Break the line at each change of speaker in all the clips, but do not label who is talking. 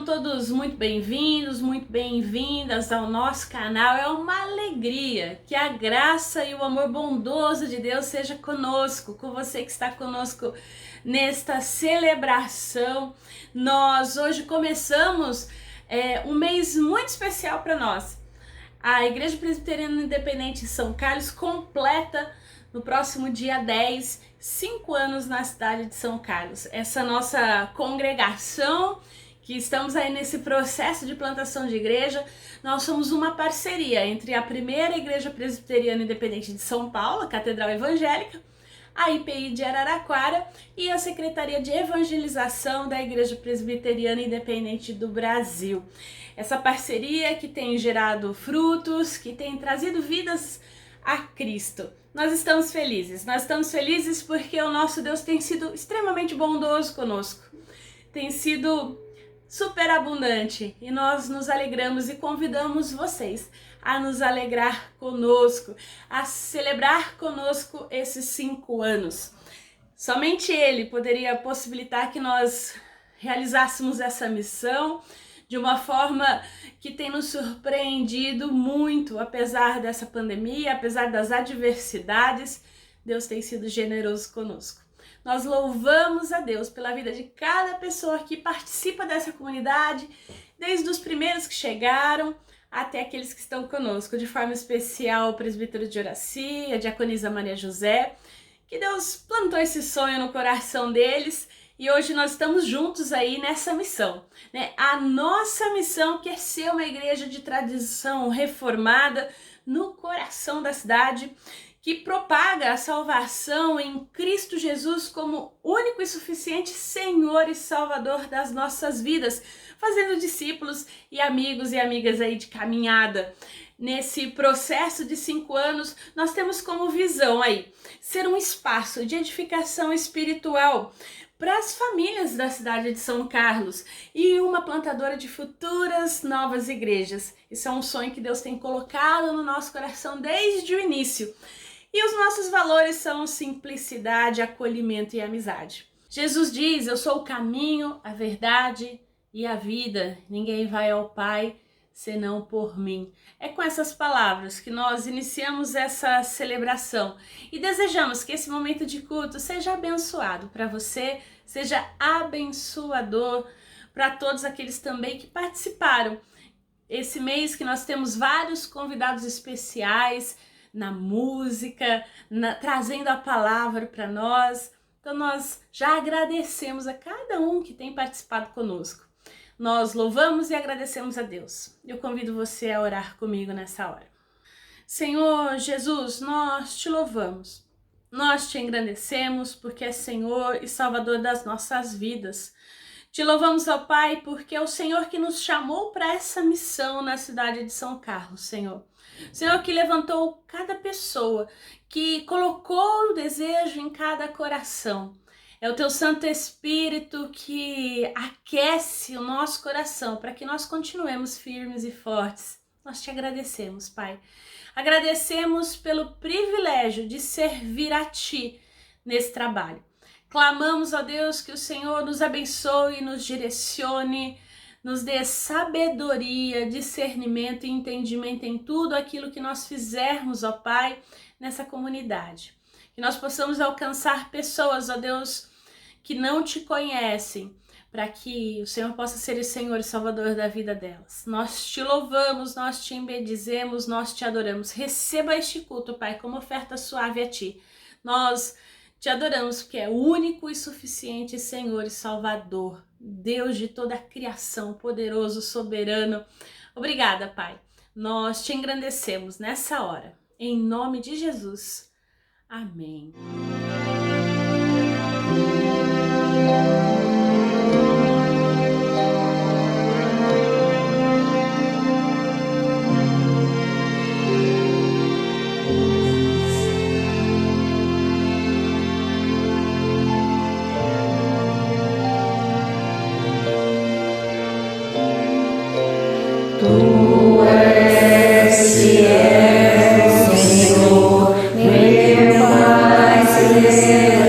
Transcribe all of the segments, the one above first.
Sejam todos muito bem-vindos, muito bem-vindas ao nosso canal. É uma alegria que a graça e o amor bondoso de Deus seja conosco, com você que está conosco nesta celebração. Nós hoje começamos um mês muito especial para nós. A Igreja Presbiteriana Independente de São Carlos completa no próximo dia 10, 5 anos na cidade de São Carlos. Essa nossa congregação, que estamos aí nesse processo de plantação de igreja, nós somos uma parceria entre a primeira Igreja Presbiteriana Independente de São Paulo, a Catedral Evangélica, a IPI de Araraquara e a Secretaria de Evangelização da Igreja Presbiteriana Independente do Brasil. Essa parceria que tem gerado frutos, que tem trazido vidas a Cristo. Nós estamos felizes porque o nosso Deus tem sido extremamente bondoso conosco, tem sido super abundante e nós nos alegramos e convidamos vocês a nos alegrar conosco, a celebrar conosco esses 5 anos. Somente Ele poderia possibilitar que nós realizássemos essa missão de uma forma que tem nos surpreendido muito, apesar dessa pandemia, apesar das adversidades. Deus tem sido generoso conosco. Nós louvamos a Deus pela vida de cada pessoa que participa dessa comunidade, desde os primeiros que chegaram até aqueles que estão conosco, de forma especial o presbítero de Horaci, a diaconisa Maria José, que Deus plantou esse sonho no coração deles e hoje nós estamos juntos aí nessa missão, né? A nossa missão que é ser uma igreja de tradição reformada no coração da cidade, que propaga a salvação em Cristo Jesus como único e suficiente Senhor e Salvador das nossas vidas, fazendo discípulos e amigos e amigas aí de caminhada. Nesse processo de 5 anos, nós temos como visão aí ser um espaço de edificação espiritual para as famílias da cidade de São Carlos e uma plantadora de futuras novas igrejas. Isso é um sonho que Deus tem colocado no nosso coração desde o início. E os nossos valores são simplicidade, acolhimento e amizade. Jesus diz: eu sou o caminho, a verdade e a vida. Ninguém vai ao Pai senão por mim. É com essas palavras que nós iniciamos essa celebração e desejamos que esse momento de culto seja abençoado para você, seja abençoador para todos aqueles também que participaram. Esse mês que nós temos vários convidados especiais na música, trazendo a palavra para nós. Então nós já agradecemos a cada um que tem participado conosco. Nós louvamos e agradecemos a Deus. Eu convido você a orar comigo nessa hora. Senhor Jesus, nós te louvamos. Nós te engrandecemos porque é Senhor e Salvador das nossas vidas. Te louvamos, ó Pai, porque é o Senhor que nos chamou para essa missão na cidade de São Carlos, Senhor. Senhor que levantou cada pessoa, que colocou o desejo em cada coração. É o Teu Santo Espírito que aquece o nosso coração para que nós continuemos firmes e fortes. Nós te agradecemos, Pai. Agradecemos pelo privilégio de servir a Ti nesse trabalho. Clamamos, ó Deus, que o Senhor nos abençoe, nos direcione, nos dê sabedoria, discernimento e entendimento em tudo aquilo que nós fizermos, ó Pai, nessa comunidade. Que nós possamos alcançar pessoas, ó Deus, que não Te conhecem, para que o Senhor possa ser o Senhor e Salvador da vida delas. Nós Te louvamos, nós Te embedizemos, nós Te adoramos. Receba este culto, Pai, como oferta suave a Ti. Nós Te adoramos porque é o único e suficiente Senhor e Salvador, Deus de toda a criação, poderoso, soberano. Obrigada, Pai. Nós Te engrandecemos nessa hora. Em nome de Jesus. Amém.
Tu és fiel, Senhor, meu Pai celeste.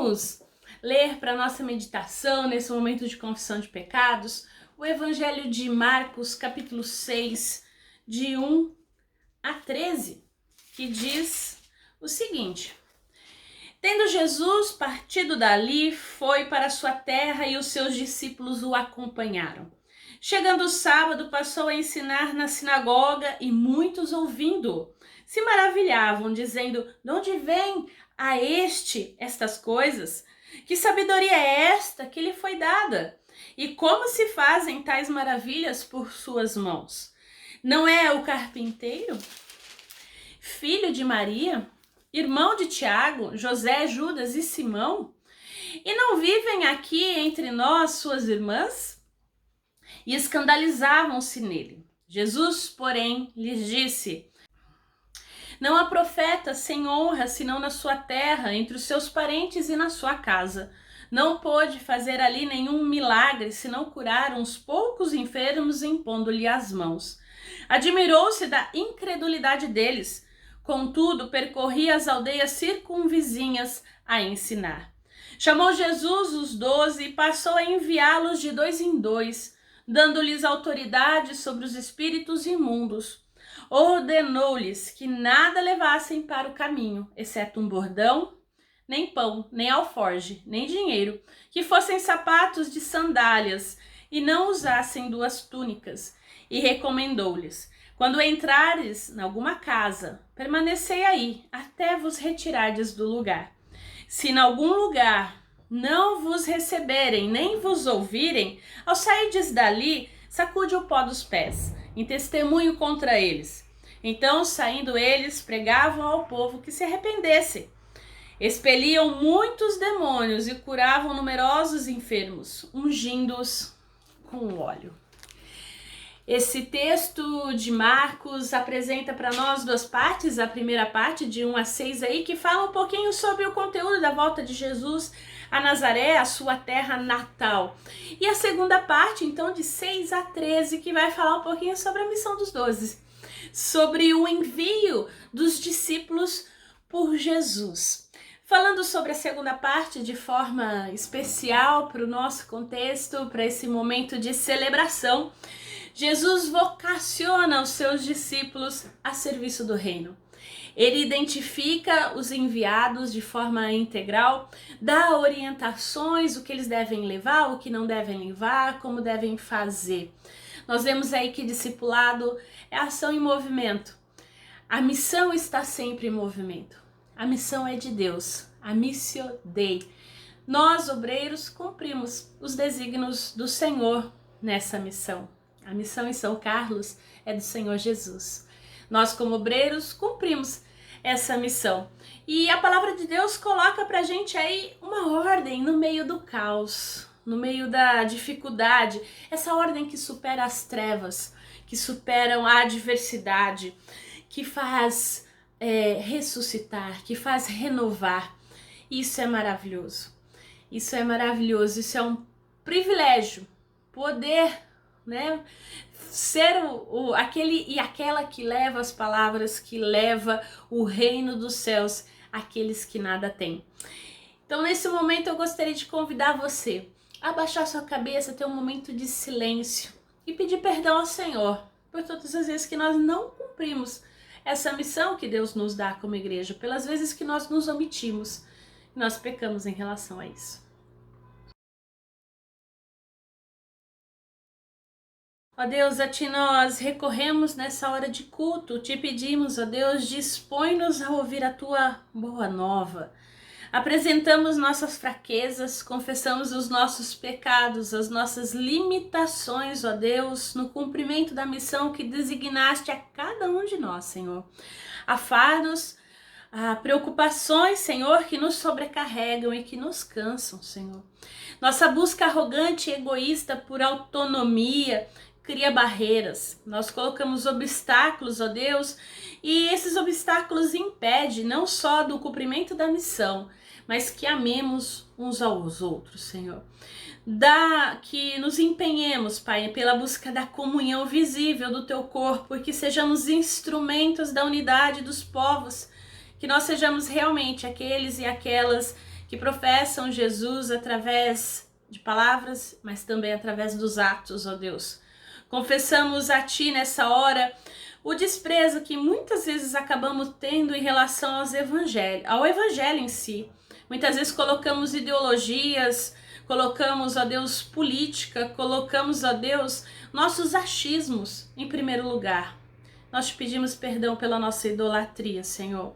vamos ler para nossa meditação nesse momento de confissão de pecados o Evangelho de Marcos, capítulo 6, de 1 a 13, que diz o seguinte: Tendo Jesus partido dali, foi para sua terra e os seus discípulos o acompanharam. Chegando o sábado, passou a ensinar na sinagoga e muitos ouvindo-o se maravilhavam, dizendo: de onde vem a estas coisas? Que sabedoria é esta que lhe foi dada? E como se fazem tais maravilhas por suas mãos? Não é o carpinteiro, filho de Maria, irmão de Tiago, José, Judas e Simão? E não vivem aqui entre nós suas irmãs? E escandalizavam-se nele. Jesus, porém, lhes disse: Não há profeta sem honra senão na sua terra, entre os seus parentes e na sua casa. Não pôde fazer ali nenhum milagre, senão curar uns poucos enfermos impondo-lhe as mãos. Admirou-se da incredulidade deles. Contudo, percorria as aldeias circunvizinhas a ensinar. Chamou Jesus os 12 e passou a enviá-los de 2 em 2, dando-lhes autoridade sobre os espíritos imundos. Ordenou-lhes que nada levassem para o caminho, exceto um bordão, nem pão, nem alforge, nem dinheiro, que fossem sapatos de sandálias, e não usassem 2 túnicas. E recomendou-lhes: quando entrares em alguma casa, permanecei aí, até vos retirardes do lugar. Se em algum lugar não vos receberem, nem vos ouvirem, ao sairdes dali, sacude o pó dos pés, em testemunho contra eles. Então, saindo eles, pregavam ao povo que se arrependesse. Expeliam muitos demônios e curavam numerosos enfermos, ungindo-os com óleo. Esse texto de Marcos apresenta para nós 2 partes, a primeira parte de 1 a 6 aí, que fala um pouquinho sobre o conteúdo da volta de Jesus a Nazaré, a sua terra natal. E a segunda parte, então, de 6 a 13, que vai falar um pouquinho sobre a missão dos 12, sobre o envio dos discípulos por Jesus. Falando sobre a segunda parte de forma especial para o nosso contexto, para esse momento de celebração, Jesus vocaciona os seus discípulos a serviço do reino. Ele identifica os enviados de forma integral, dá orientações, o que eles devem levar, o que não devem levar, como devem fazer. Nós vemos aí que discipulado é ação em movimento. A missão está sempre em movimento. A missão é de Deus, a Missio Dei. Nós, obreiros, cumprimos os desígnios do Senhor nessa missão. A missão em São Carlos é do Senhor Jesus. Nós, como obreiros, cumprimos essa missão. E a palavra de Deus coloca pra gente aí uma ordem no meio do caos, no meio da dificuldade. Essa ordem que supera as trevas, que superam a adversidade, que faz ressuscitar, que faz renovar. Isso é maravilhoso. Isso é maravilhoso. Isso é um privilégio. Poder, ser aquele e aquela que leva as palavras, que leva o reino dos céus àqueles que nada têm. Então, nesse momento, eu gostaria de convidar você a abaixar sua cabeça, ter um momento de silêncio e pedir perdão ao Senhor por todas as vezes que nós não cumprimos essa missão que Deus nos dá como igreja, pelas vezes que nós nos omitimos e nós pecamos em relação a isso. Ó Deus, a Ti nós recorremos nessa hora de culto, Te pedimos, ó Deus, dispõe-nos a ouvir a Tua boa nova. Apresentamos nossas fraquezas, confessamos os nossos pecados, as nossas limitações, ó Deus, no cumprimento da missão que designaste a cada um de nós, Senhor. Há fardos, há preocupações, Senhor, que nos sobrecarregam e que nos cansam, Senhor. Nossa busca arrogante e egoísta por autonomia cria barreiras. Nós colocamos obstáculos, ó Deus, e esses obstáculos impedem não só do cumprimento da missão, mas que amemos uns aos outros, Senhor. Que nos empenhemos, Pai, pela busca da comunhão visível do Teu corpo e que sejamos instrumentos da unidade dos povos, que nós sejamos realmente aqueles e aquelas que professam Jesus através de palavras, mas também através dos atos, ó Deus. Confessamos a Ti nessa hora o desprezo que muitas vezes acabamos tendo em relação ao evangelho em si. Muitas vezes colocamos ideologias, colocamos, ó Deus, política, colocamos, ó Deus, nossos achismos em primeiro lugar. Nós te pedimos perdão pela nossa idolatria, Senhor.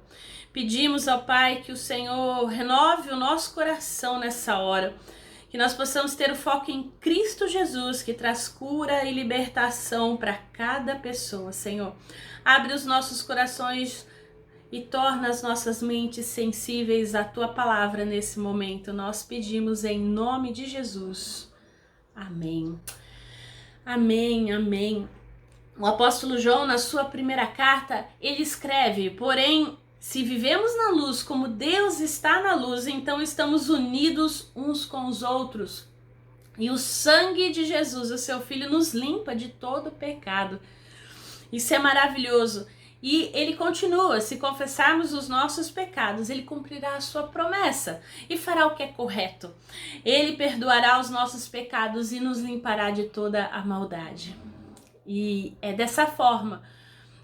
Pedimos, ó Pai, que o Senhor renove o nosso coração nessa hora, que nós possamos ter o foco em Cristo Jesus, que traz cura e libertação para cada pessoa, Senhor. Abre os nossos corações e torna as nossas mentes sensíveis à Tua palavra nesse momento. Nós pedimos em nome de Jesus. Amém. Amém, amém. O apóstolo João, na sua primeira carta, ele escreve: porém, se vivemos na luz como Deus está na luz, então estamos unidos uns com os outros. E o sangue de Jesus, o seu Filho, nos limpa de todo pecado. Isso é maravilhoso. E ele continua: se confessarmos os nossos pecados, ele cumprirá a sua promessa e fará o que é correto. Ele perdoará os nossos pecados e nos limpará de toda a maldade. E é dessa forma,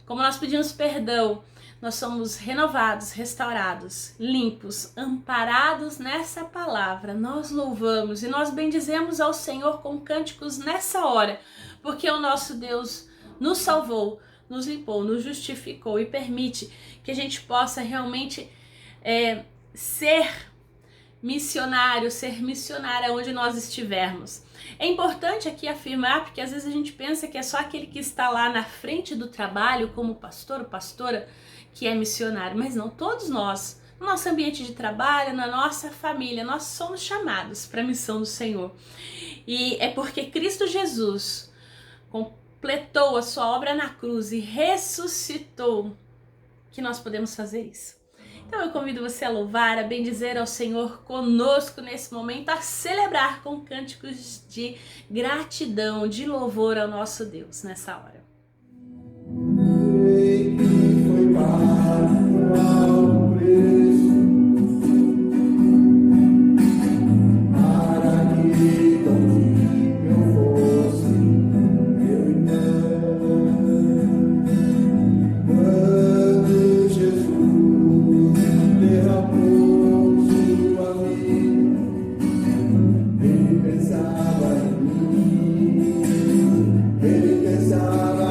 como nós pedimos perdão, nós somos renovados, restaurados, limpos, amparados nessa palavra. Nós louvamos e nós bendizemos ao Senhor com cânticos nessa hora, porque o nosso Deus nos salvou, nos limpou, nos justificou e permite que a gente possa realmente ser missionário, ser missionária onde nós estivermos. É importante aqui afirmar, porque às vezes a gente pensa que é só aquele que está lá na frente do trabalho, como pastor ou pastora, que é missionário, mas não, todos nós, no nosso ambiente de trabalho, na nossa família, nós somos chamados para a missão do Senhor. E é porque Cristo Jesus completou a sua obra na cruz e ressuscitou que nós podemos fazer isso. Então eu convido você a louvar, a bendizer ao Senhor conosco nesse momento, a celebrar com cânticos de gratidão, de louvor ao nosso Deus nessa hora.
Ele pensava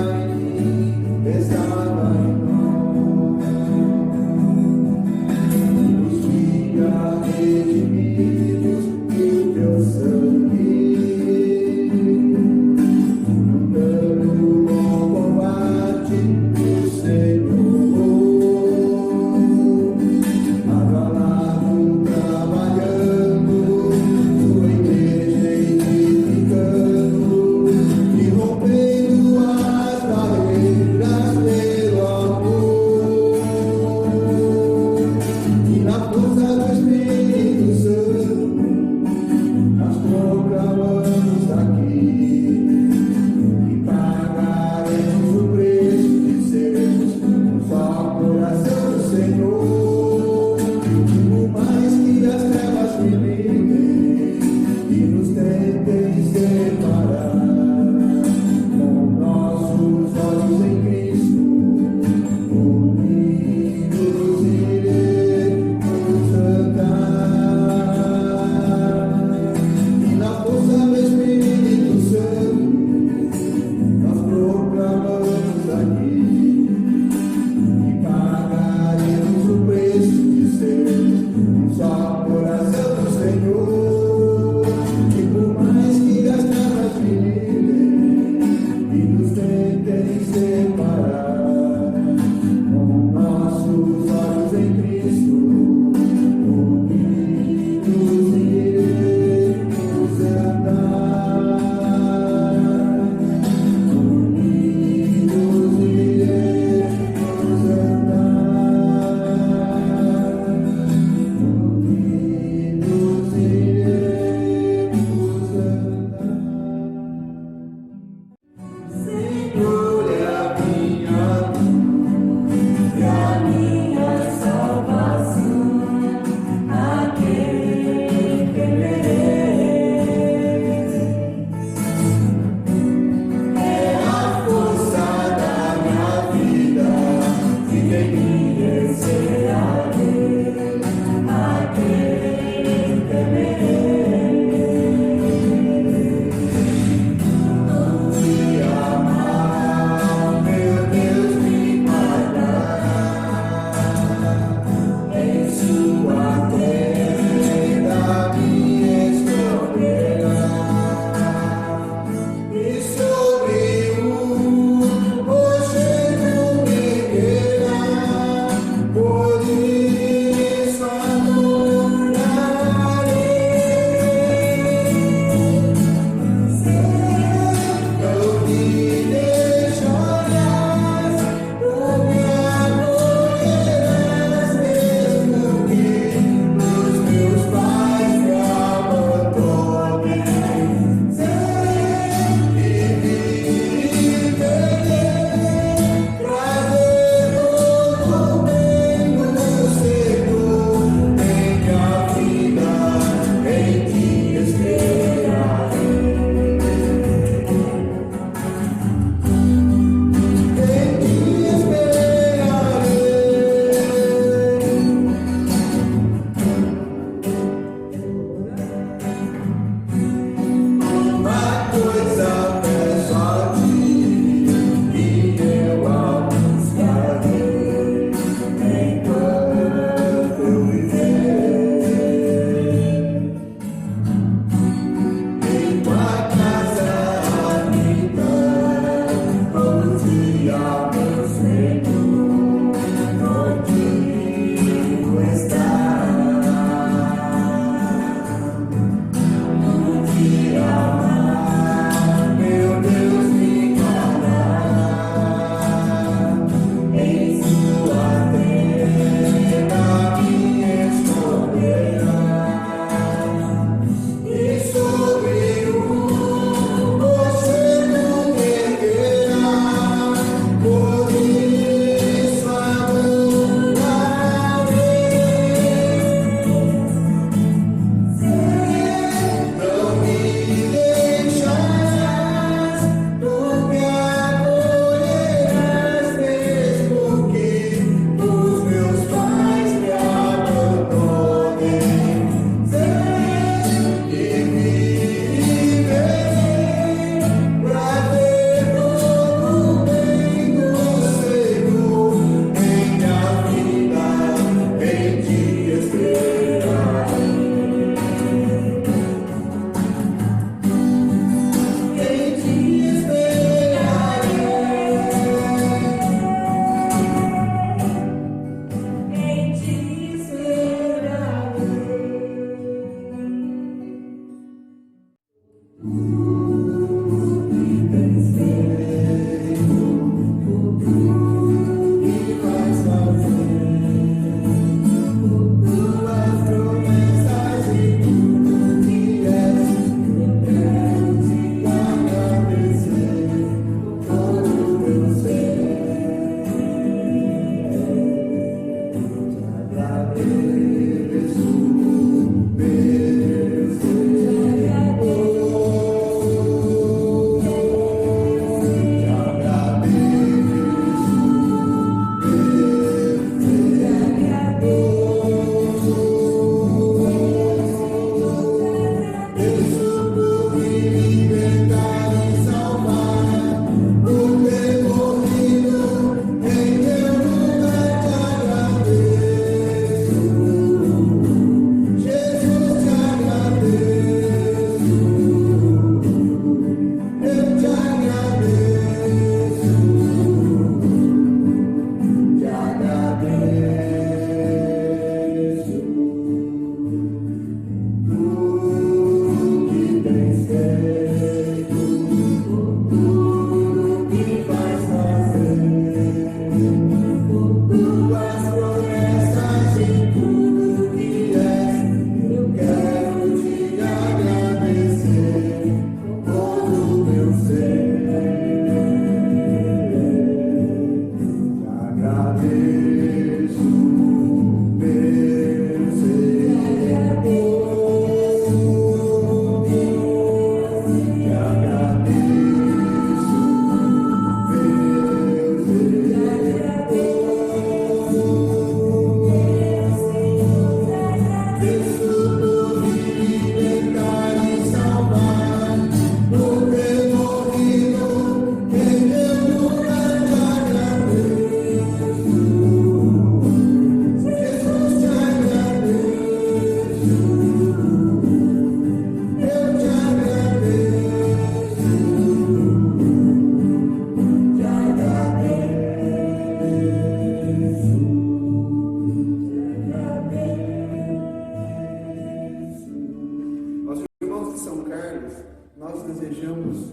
nós desejamos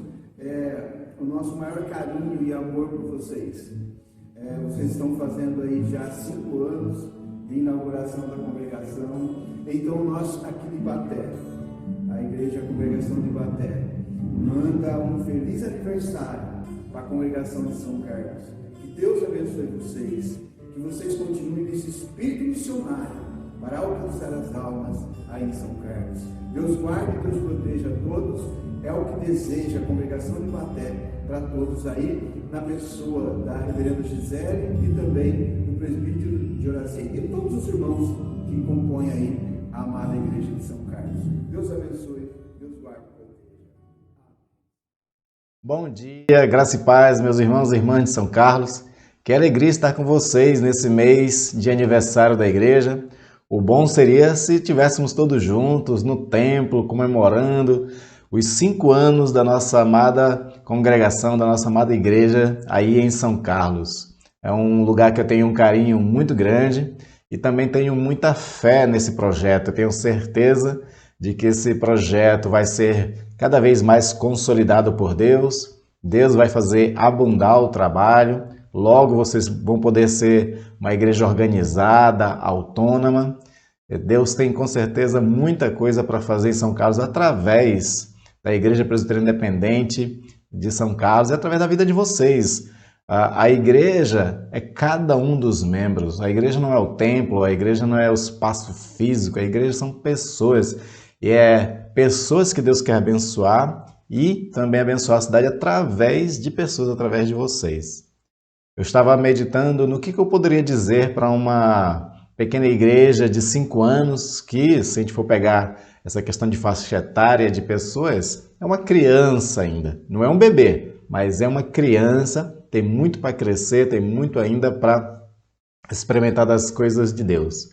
o nosso maior carinho e amor por vocês. Vocês estão fazendo aí já 5 anos de inauguração da congregação. Então nós aqui de Ibaté, a igreja, a congregação de Ibaté, manda um feliz aniversário para a congregação de São Carlos. Que Deus abençoe vocês, que vocês continuem nesse espírito missionário para alcançar as almas aí em São Carlos. Deus guarde e Deus proteja a todos, é o que deseja a congregação de Ibaté para todos aí, na pessoa da reverenda Gisele e também do presbítero de Horaci e todos os irmãos que compõem aí a amada igreja de São Carlos. Deus abençoe, Deus guarde e proteja.
Bom dia, graça e paz, meus irmãos e irmãs de São Carlos. Que alegria estar com vocês nesse mês de aniversário da igreja. O bom seria se estivéssemos todos juntos no templo, comemorando os 5 anos da nossa amada congregação, da nossa amada igreja aí em São Carlos. É um lugar que eu tenho um carinho muito grande e também tenho muita fé nesse projeto. Eu tenho certeza de que esse projeto vai ser cada vez mais consolidado por Deus. Deus vai fazer abundar o trabalho. Logo vocês vão poder ser uma igreja organizada, autônoma. Deus tem com certeza muita coisa para fazer em São Carlos através da Igreja Presbiteriana Independente de São Carlos e através da vida de vocês. A igreja é cada um dos membros. A igreja não é o templo, a igreja não é o espaço físico, a igreja são pessoas. E é pessoas que Deus quer abençoar e também abençoar a cidade através de pessoas, através de vocês. Eu estava meditando no que eu poderia dizer para uma pequena igreja de 5 anos que, se a gente for pegar essa questão de faixa etária de pessoas, é uma criança ainda. Não é um bebê, mas é uma criança, tem muito para crescer, tem muito ainda para experimentar das coisas de Deus.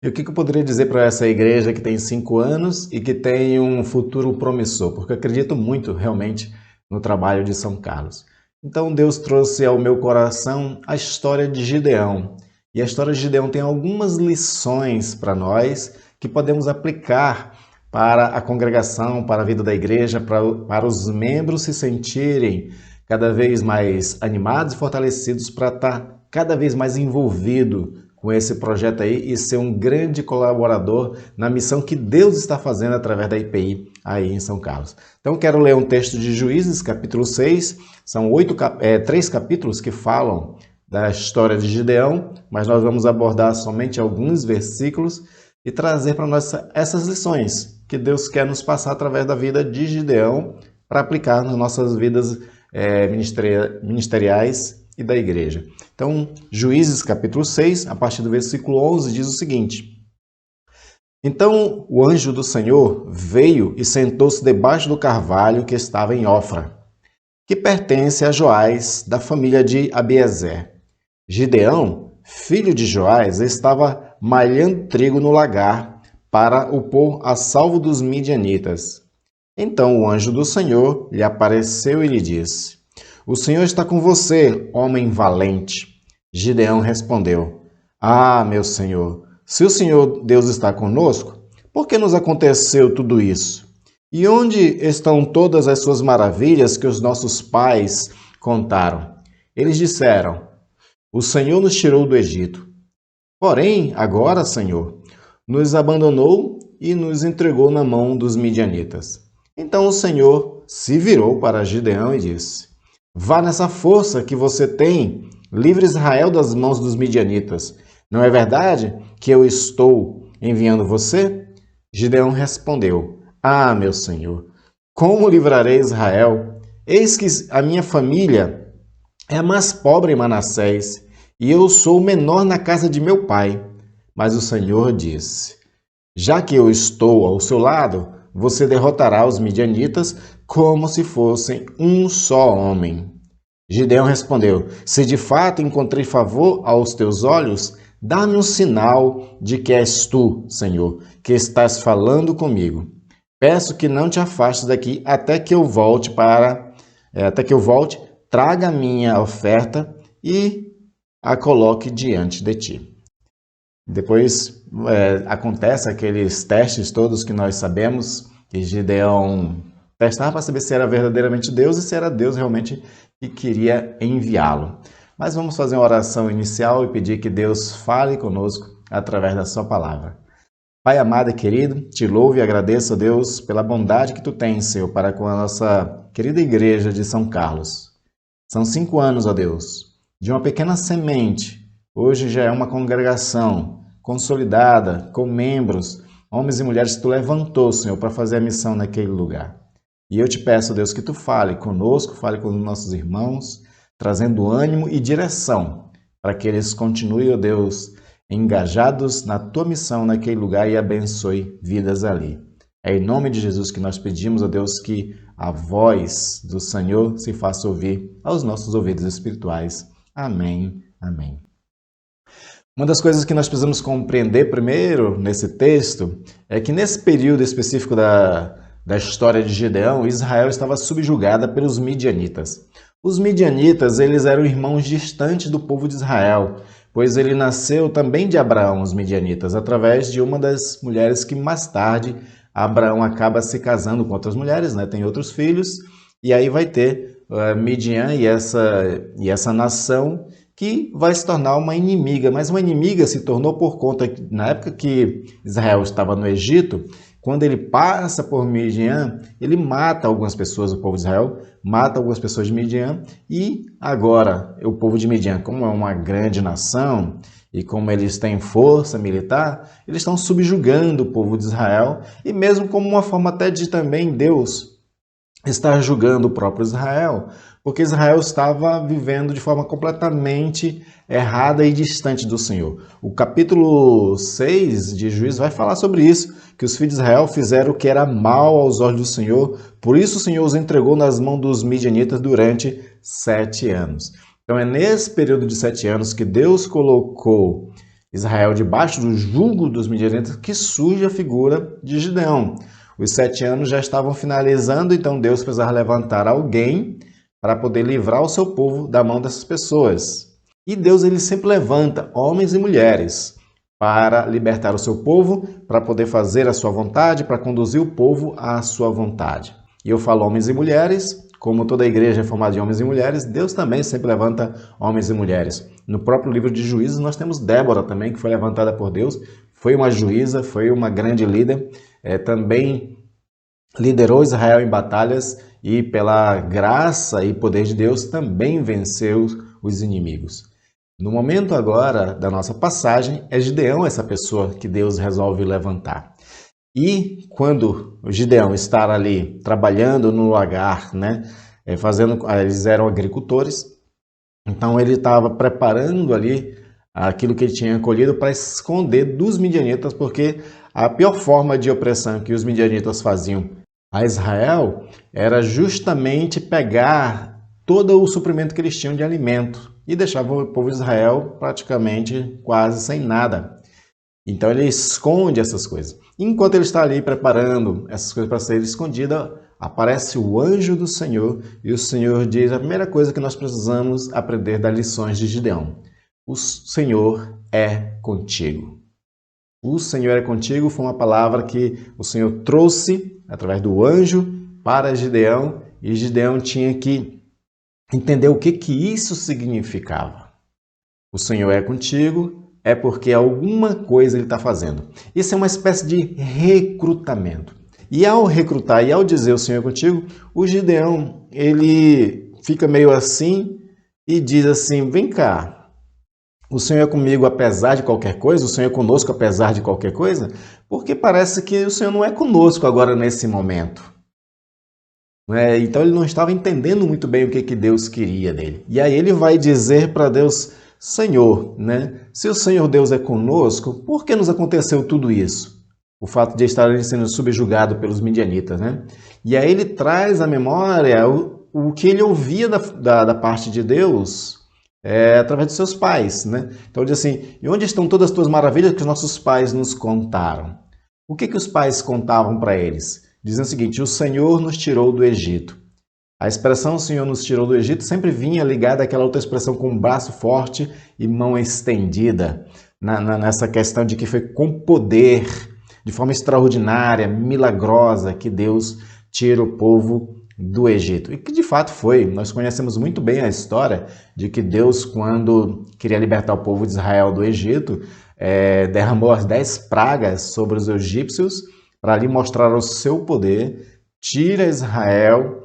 E o que eu poderia dizer para essa igreja que tem 5 anos e que tem um futuro promissor? Porque eu acredito muito realmente no trabalho de São Carlos. Então Deus trouxe ao meu coração a história de Gideão. E a história de Gideão tem algumas lições para nós que podemos aplicar para a congregação, para a vida da igreja, para os membros se sentirem cada vez mais animados e fortalecidos para estar cada vez mais envolvido com esse projeto aí e ser um grande colaborador na missão que Deus está fazendo através da IPI aí em São Carlos. Então quero ler um texto de Juízes, capítulo 6, são 3 capítulos que falam da história de Gideão, mas nós vamos abordar somente alguns versículos e trazer para nós essas lições que Deus quer nos passar através da vida de Gideão para aplicar nas nossas vidas ministeriais e da igreja. Então, Juízes capítulo 6, a partir do versículo 11, diz o seguinte: Então o anjo do Senhor veio e sentou-se debaixo do carvalho que estava em Ofra, que pertence a Joás, da família de Abiezer. Gideão, filho de Joás, estava malhando trigo no lagar para o pôr a salvo dos midianitas. Então o anjo do Senhor lhe apareceu e lhe disse: O Senhor está com você, homem valente. Gideão respondeu: Ah, meu Senhor, se o Senhor Deus está conosco, por que nos aconteceu tudo isso? E onde estão todas as suas maravilhas que os nossos pais contaram? Eles disseram: O Senhor nos tirou do Egito. Porém, agora, Senhor, nos abandonou e nos entregou na mão dos midianitas. Então o Senhor se virou para Gideão e disse: Vá nessa força que você tem, livre Israel das mãos dos midianitas. Não é verdade que eu estou enviando você? Gideão respondeu: Ah, meu Senhor, como livrarei Israel? Eis que a minha família é a mais pobre em Manassés, e eu sou o menor na casa de meu pai. Mas o Senhor disse: Já que eu estou ao seu lado, você derrotará os midianitas como se fossem um só homem. Gideão respondeu: Se de fato encontrei favor aos teus olhos, dá-me um sinal de que és tu, Senhor, que estás falando comigo. Peço que não te afastes daqui até que eu volte, traga a minha oferta e a coloque diante de ti. Depois acontece aqueles testes todos que nós sabemos, que Gideão testar para saber se era verdadeiramente Deus e se era Deus realmente que queria enviá-lo. Mas vamos fazer uma oração inicial e pedir que Deus fale conosco através da sua palavra. Pai amado e querido, te louvo e agradeço, Deus, pela bondade que tu tens, Senhor, para com a nossa querida igreja de São Carlos. São 5 anos, ó Deus, de uma pequena semente. Hoje já é uma congregação consolidada, com membros, homens e mulheres que tu levantou, Senhor, para fazer a missão naquele lugar. E eu te peço, Deus, que tu fale conosco, fale com os nossos irmãos, trazendo ânimo e direção para que eles continuem, ó Deus, engajados na tua missão naquele lugar e abençoe vidas ali. É em nome de Jesus que nós pedimos, ó Deus, que a voz do Senhor se faça ouvir aos nossos ouvidos espirituais. Amém, amém. Uma das coisas que nós precisamos compreender primeiro nesse texto é que nesse período específico da história de Gideão, Israel estava subjugada pelos midianitas. Os midianitas, eles eram irmãos distantes do povo de Israel, pois ele nasceu também de Abraão, os midianitas, através de uma das mulheres que mais tarde Abraão acaba se casando com outras mulheres, né? Tem outros filhos, e aí vai ter Midian e essa nação que vai se tornar uma inimiga, mas uma inimiga se tornou por conta que, na época que Israel estava no Egito, quando ele passa por Midian, ele mata algumas pessoas do povo de Israel, mata algumas pessoas de Midian, e agora o povo de Midian, como é uma grande nação, e como eles têm força militar, eles estão subjugando o povo de Israel, e mesmo como uma forma até de também Deus estar julgando o próprio Israel, porque Israel estava vivendo de forma completamente errada e distante do Senhor. O capítulo 6 de Juízes vai falar sobre isso, que os filhos de Israel fizeram o que era mal aos olhos do Senhor, por isso o Senhor os entregou nas mãos dos midianitas durante 7 anos. Então é nesse período de 7 anos que Deus colocou Israel debaixo do jugo dos midianitas que surge a figura de Gideão. Os 7 anos já estavam finalizando, então Deus precisava levantar alguém para poder livrar o seu povo da mão dessas pessoas. E Deus ele sempre levanta homens e mulheres para libertar o seu povo, para poder fazer a sua vontade, para conduzir o povo à sua vontade. E eu falo homens e mulheres, como toda a igreja é formada de homens e mulheres, Deus também sempre levanta homens e mulheres. No próprio livro de Juízes nós temos Débora também, que foi levantada por Deus, foi uma juíza, foi uma grande líder, também liderou Israel em batalhas e pela graça e poder de Deus também venceu os inimigos. No momento agora da nossa passagem, é Gideão essa pessoa que Deus resolve levantar. E quando o Gideão está ali trabalhando no lagar, né, eles eram agricultores, então ele estava preparando ali aquilo que ele tinha colhido para esconder dos midianitas, porque a pior forma de opressão que os midianitas faziam a Israel era justamente pegar todo o suprimento que eles tinham de alimento e deixavam o povo de Israel praticamente quase sem nada. Então ele esconde essas coisas. Enquanto ele está ali preparando essas coisas para serem escondidas, aparece o anjo do Senhor e o Senhor diz a primeira coisa que nós precisamos aprender das lições de Gideão. O Senhor é contigo. O Senhor é contigo foi uma palavra que o Senhor trouxe através do anjo para Gideão e Gideão tinha que entender o que isso significava. O Senhor é contigo é porque alguma coisa ele está fazendo. Isso é uma espécie de recrutamento. E ao recrutar e ao dizer o Senhor é contigo, o Gideão ele fica meio assim e diz assim, vem cá. O Senhor é comigo apesar de qualquer coisa? O Senhor é conosco apesar de qualquer coisa? Porque parece que o Senhor não é conosco agora nesse momento. Então ele não estava entendendo muito bem o que Deus queria dele. E aí ele vai dizer para Deus, Senhor, né? Se o Senhor Deus é conosco, por que nos aconteceu tudo isso? O fato de estarem sendo subjugados pelos midianitas, né? E aí ele traz à memória o que ele ouvia da parte de Deus, através de seus pais, né? Então ele diz assim, e onde estão todas as tuas maravilhas que os nossos pais nos contaram? O que os pais contavam para eles? Dizem o seguinte, o Senhor nos tirou do Egito. A expressão o Senhor nos tirou do Egito sempre vinha ligada àquela outra expressão com braço forte e mão estendida, nessa questão de que foi com poder, de forma extraordinária, milagrosa, que Deus tira o povo do Egito. E que de fato foi. Nós conhecemos muito bem a história de que Deus, quando queria libertar o povo de Israel do Egito, derramou as 10 pragas sobre os egípcios para ali mostrar o seu poder, tira Israel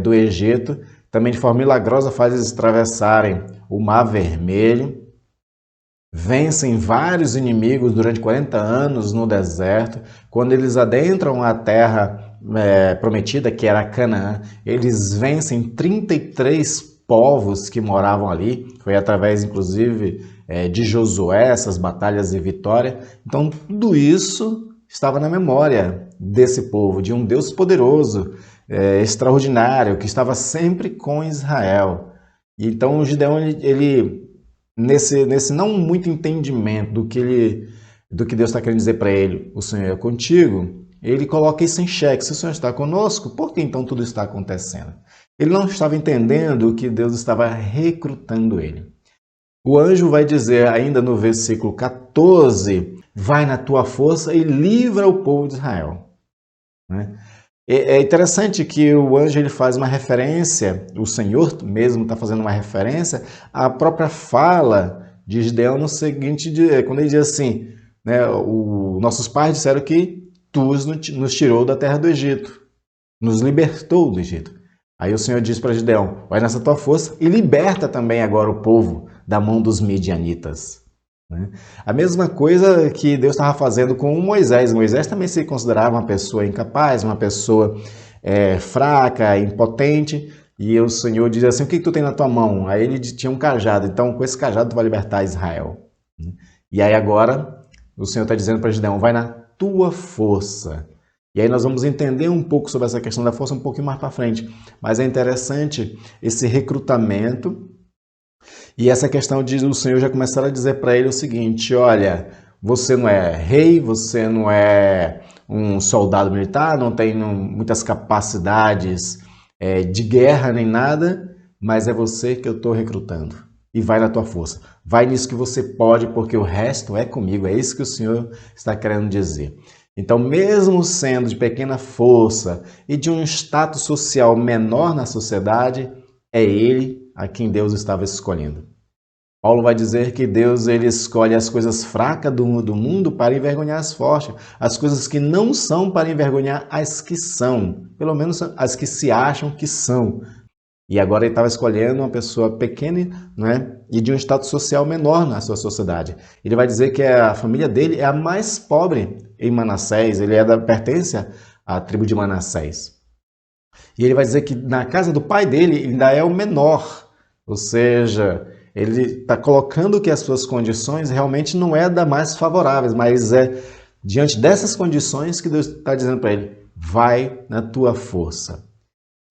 do Egito, também de forma milagrosa faz eles atravessarem o Mar Vermelho, vencem vários inimigos durante 40 anos no deserto. Quando eles adentram a terra prometida, que era Canaã, eles vencem 33 povos que moravam ali. Foi através, inclusive, de Josué, essas batalhas e vitória. Então, tudo isso estava na memória desse povo, de um Deus poderoso, extraordinário, que estava sempre com Israel. E então, o Gideão, ele nesse não muito entendimento do que Deus está querendo dizer para ele, o Senhor é contigo, ele coloca isso em xeque. Se o Senhor está conosco, por que então tudo está acontecendo? Ele não estava entendendo que Deus estava recrutando ele. O anjo vai dizer ainda no versículo 14, vai na tua força e livra o povo de Israel. É interessante que o anjo ele faz uma referência, o Senhor mesmo está fazendo uma referência à própria fala de Gideão no seguinte, quando ele diz assim, nossos pais disseram que tu nos tirou da terra do Egito, nos libertou do Egito. Aí o Senhor diz para Gideão, vai nessa tua força e liberta também agora o povo da mão dos midianitas. A mesma coisa que Deus estava fazendo com Moisés. Moisés também se considerava uma pessoa incapaz, uma pessoa fraca, impotente, e o Senhor diz assim, o que tu tem na tua mão? Aí ele tinha um cajado, então com esse cajado tu vai libertar Israel. E aí agora o Senhor está dizendo para Gideão, vai na tua força. E aí nós vamos entender um pouco sobre essa questão da força um pouquinho mais para frente. Mas é interessante esse recrutamento. E essa questão de o Senhor já começar a dizer para ele o seguinte, olha, você não é rei, você não é um soldado militar, não tem muitas capacidades de guerra nem nada, mas é você que eu estou recrutando. E vai na tua força. Vai nisso que você pode, porque o resto é comigo. É isso que o Senhor está querendo dizer. Então, mesmo sendo de pequena força e de um status social menor na sociedade, é ele a quem Deus estava escolhendo. Paulo vai dizer que Deus ele escolhe as coisas fracas do mundo para envergonhar as fortes, as coisas que não são para envergonhar as que são, pelo menos as que se acham que são. E agora ele estava escolhendo uma pessoa pequena, e de um status social menor na sua sociedade. Ele vai dizer que a família dele é a mais pobre em Manassés, ele pertence à tribo de Manassés. E ele vai dizer que na casa do pai dele ainda é o menor, ou seja, ele está colocando que as suas condições realmente não é da mais favoráveis, mas é diante dessas condições que Deus está dizendo para ele, vai na tua força.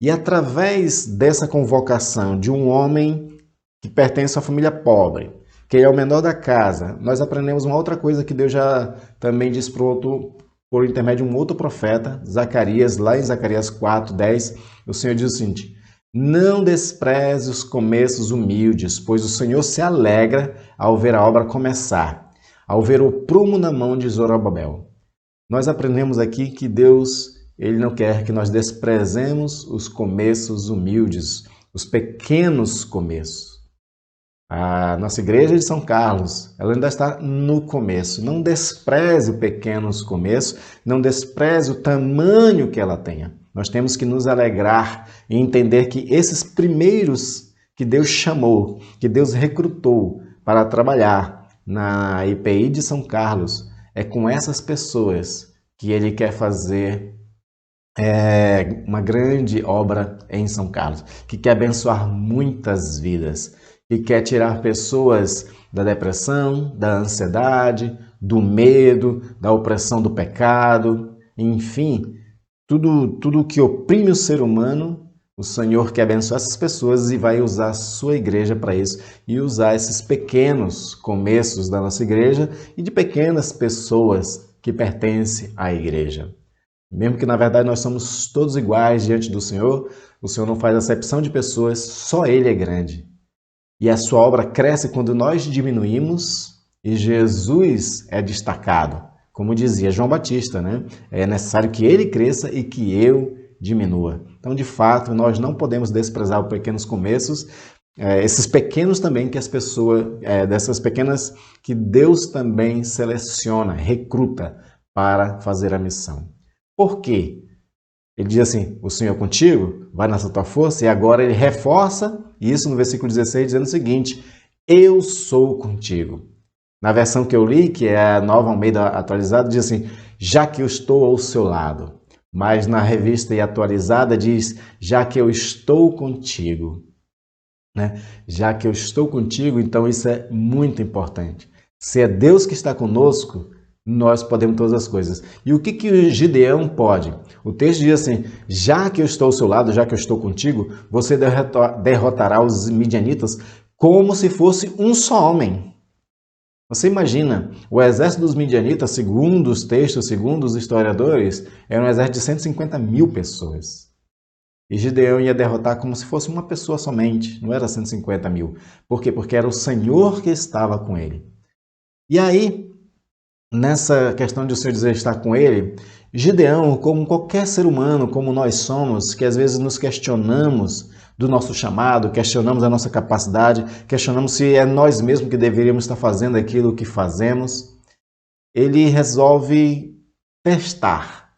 E através dessa convocação de um homem que pertence à família pobre, que é o menor da casa, nós aprendemos uma outra coisa que Deus já também disse por intermédio de um outro profeta, Zacarias, lá em Zacarias 4:10, o Senhor diz o seguinte, não despreze os começos humildes, pois o Senhor se alegra ao ver a obra começar, ao ver o prumo na mão de Zorobabel. Nós aprendemos aqui que Deus, ele não quer que nós desprezemos os começos humildes, os pequenos começos. A nossa igreja de São Carlos, ela ainda está no começo. Não despreze os pequenos começos, não despreze o tamanho que ela tenha. Nós temos que nos alegrar e entender que esses primeiros que Deus chamou, que Deus recrutou para trabalhar na IPI de São Carlos, é com essas pessoas que Ele quer fazer uma grande obra em São Carlos, que quer abençoar muitas vidas, que quer tirar pessoas da depressão, da ansiedade, do medo, da opressão do pecado, enfim, tudo que oprime o ser humano, o Senhor quer abençoar essas pessoas e vai usar a sua igreja para isso e usar esses pequenos começos da nossa igreja e de pequenas pessoas que pertencem à igreja. Mesmo que na verdade nós somos todos iguais diante do Senhor, o Senhor não faz acepção de pessoas, só Ele é grande. E a sua obra cresce quando nós diminuímos e Jesus é destacado. Como dizia João Batista, É necessário que Ele cresça e que eu diminua. Então, de fato, nós não podemos desprezar os pequenos começos, esses pequenos também que as pessoas, dessas pequenas que Deus também seleciona, recruta para fazer a missão. Por quê? Ele diz assim, o Senhor é contigo, vai nessa tua força, e agora ele reforça isso no versículo 16, dizendo o seguinte, eu sou contigo. Na versão que eu li, que é a Nova Almeida atualizada, diz assim, já que eu estou ao seu lado. Mas na revista e atualizada diz, já que eu estou contigo. Né? Já que eu estou contigo, então isso é muito importante. Se é Deus que está conosco, nós podemos todas as coisas. E o que o Gideão pode? O texto diz assim, já que eu estou ao seu lado, já que eu estou contigo, você derrotará os midianitas como se fosse um só homem. Você imagina, o exército dos midianitas, segundo os textos, segundo os historiadores, era um exército de 150 mil pessoas. E Gideão ia derrotar como se fosse uma pessoa somente, não era 150 mil. Por quê? Porque era o Senhor que estava com ele. E aí, nessa questão de o Senhor dizer estar com ele, Gideão, como qualquer ser humano, como nós somos, que às vezes nos questionamos do nosso chamado, questionamos a nossa capacidade, questionamos se é nós mesmos que deveríamos estar fazendo aquilo que fazemos, ele resolve testar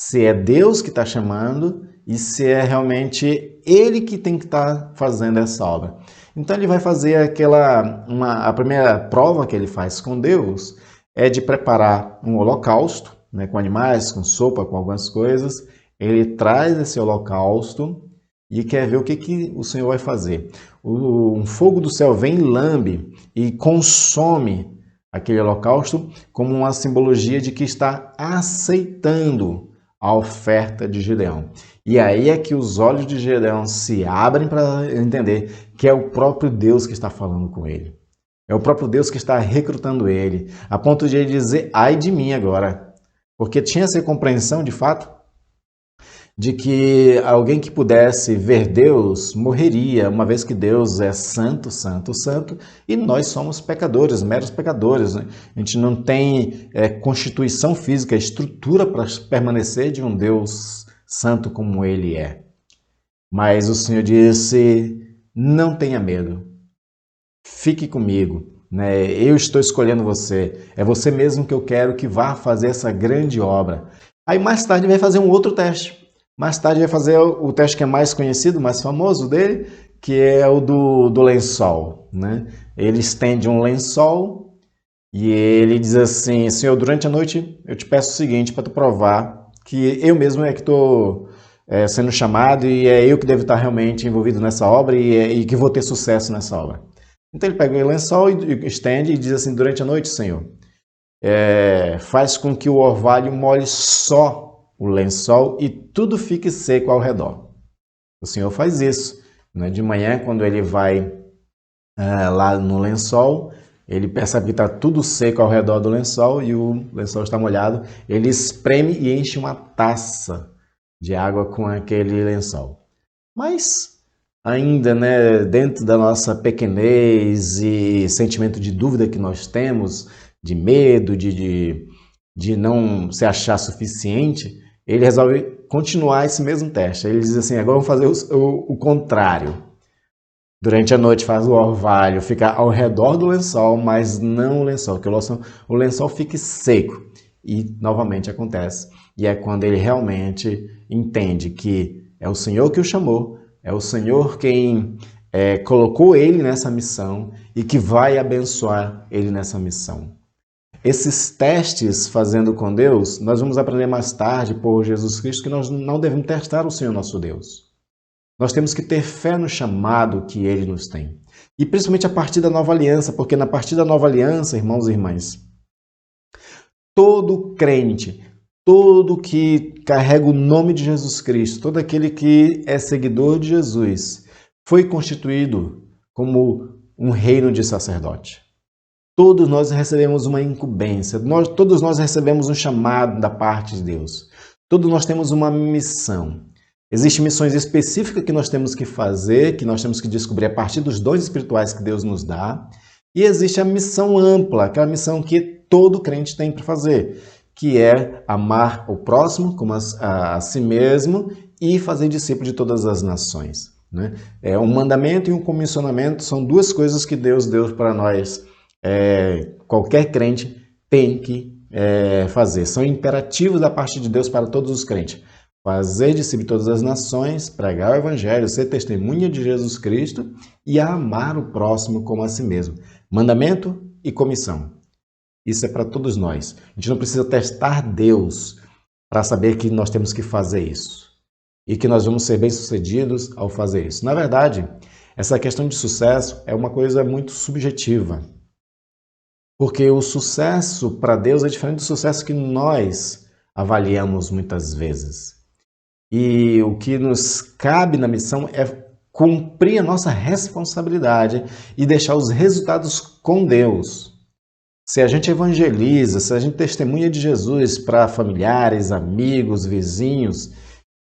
se é Deus que está chamando e se é realmente ele que tem que estar fazendo essa obra. Então ele vai fazer a primeira prova que ele faz com Deus é de preparar um holocausto, né, com animais, com sopa, com algumas coisas. Ele traz esse holocausto e quer ver o que o Senhor vai fazer. Um fogo do céu vem, lambe e consome aquele holocausto como uma simbologia de que está aceitando a oferta de Gideão. E aí é que os olhos de Gideão se abrem para entender que é o próprio Deus que está falando com ele. É o próprio Deus que está recrutando ele, a ponto de ele dizer, ai de mim agora. Porque tinha essa compreensão, de fato, de que alguém que pudesse ver Deus morreria, uma vez que Deus é santo, santo, santo, e nós somos pecadores, meros pecadores. Né? A gente não tem constituição física, estrutura para permanecer de um Deus santo como Ele é. Mas o Senhor disse, não tenha medo, fique comigo, né? Eu estou escolhendo você, é você mesmo que eu quero que vá fazer essa grande obra. Aí mais tarde vai fazer um outro teste. Mais tarde vai fazer o teste que é mais conhecido, mais famoso dele, que é o do lençol. Né? Ele estende um lençol e ele diz assim, Senhor, durante a noite eu te peço o seguinte, para tu provar que eu mesmo é que estou sendo chamado e é eu que devo estar realmente envolvido nessa obra e que vou ter sucesso nessa obra. Então ele pega o lençol e estende e diz assim, durante a noite, Senhor, faz com que o orvalho molhe só o lençol e tudo fique seco ao redor. O Senhor faz isso. Né? De manhã, quando ele vai lá no lençol, ele percebe que está tudo seco ao redor do lençol e o lençol está molhado. Ele espreme e enche uma taça de água com aquele lençol. Mas ainda, né, dentro da nossa pequenez e sentimento de dúvida que nós temos, de medo, de não se achar suficiente, ele resolve continuar esse mesmo teste. Ele diz assim, agora vamos fazer o contrário. Durante a noite faz o orvalho ficar ao redor do lençol, mas não o lençol, que o lençol fique seco. E novamente acontece. E é quando ele realmente entende que é o Senhor que o chamou, é o Senhor quem colocou ele nessa missão e que vai abençoar ele nessa missão. Esses testes fazendo com Deus, nós vamos aprender mais tarde por Jesus Cristo que nós não devemos testar o Senhor nosso Deus. Nós temos que ter fé no chamado que Ele nos tem. E principalmente a partir da nova aliança, porque na partir da nova aliança, irmãos e irmãs, todo crente, todo que carrega o nome de Jesus Cristo, todo aquele que é seguidor de Jesus, foi constituído como um reino de sacerdote. Todos nós recebemos uma incumbência, todos nós recebemos um chamado da parte de Deus. Todos nós temos uma missão. Existem missões específicas que nós temos que fazer, que nós temos que descobrir a partir dos dons espirituais que Deus nos dá. E existe a missão ampla, aquela missão que todo crente tem para fazer, que é amar o próximo como a si mesmo e fazer discípulo de todas as nações, né? Um mandamento e um comissionamento são duas coisas que Deus deu para nós. Qualquer crente tem que fazer. São imperativos da parte de Deus para todos os crentes. Fazer discípulo de todas as nações, pregar o evangelho, ser testemunha de Jesus Cristo e amar o próximo como a si mesmo. Mandamento e comissão. Isso é para todos nós. A gente não precisa testar Deus para saber que nós temos que fazer isso e que nós vamos ser bem-sucedidos ao fazer isso. Na verdade, essa questão de sucesso é uma coisa muito subjetiva, porque o sucesso para Deus é diferente do sucesso que nós avaliamos muitas vezes. E o que nos cabe na missão é cumprir a nossa responsabilidade e deixar os resultados com Deus. Se a gente evangeliza, se a gente testemunha de Jesus para familiares, amigos, vizinhos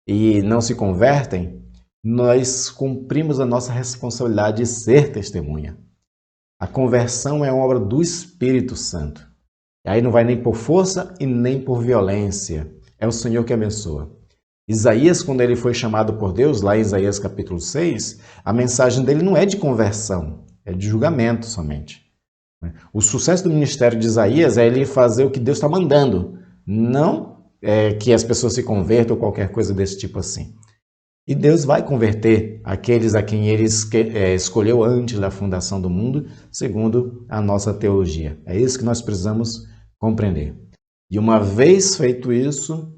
e não se convertem, nós cumprimos a nossa responsabilidade de ser testemunha. A conversão é uma obra do Espírito Santo. E aí não vai nem por força e nem por violência. É o Senhor que abençoa. Isaías, quando ele foi chamado por Deus, lá em Isaías capítulo 6, a mensagem dele não é de conversão, é de julgamento somente. O sucesso do ministério de Isaías é ele fazer o que Deus está mandando, não que as pessoas se convertam ou qualquer coisa desse tipo assim. E Deus vai converter aqueles a quem ele escolheu antes da fundação do mundo, segundo a nossa teologia. É isso que nós precisamos compreender. E uma vez feito isso,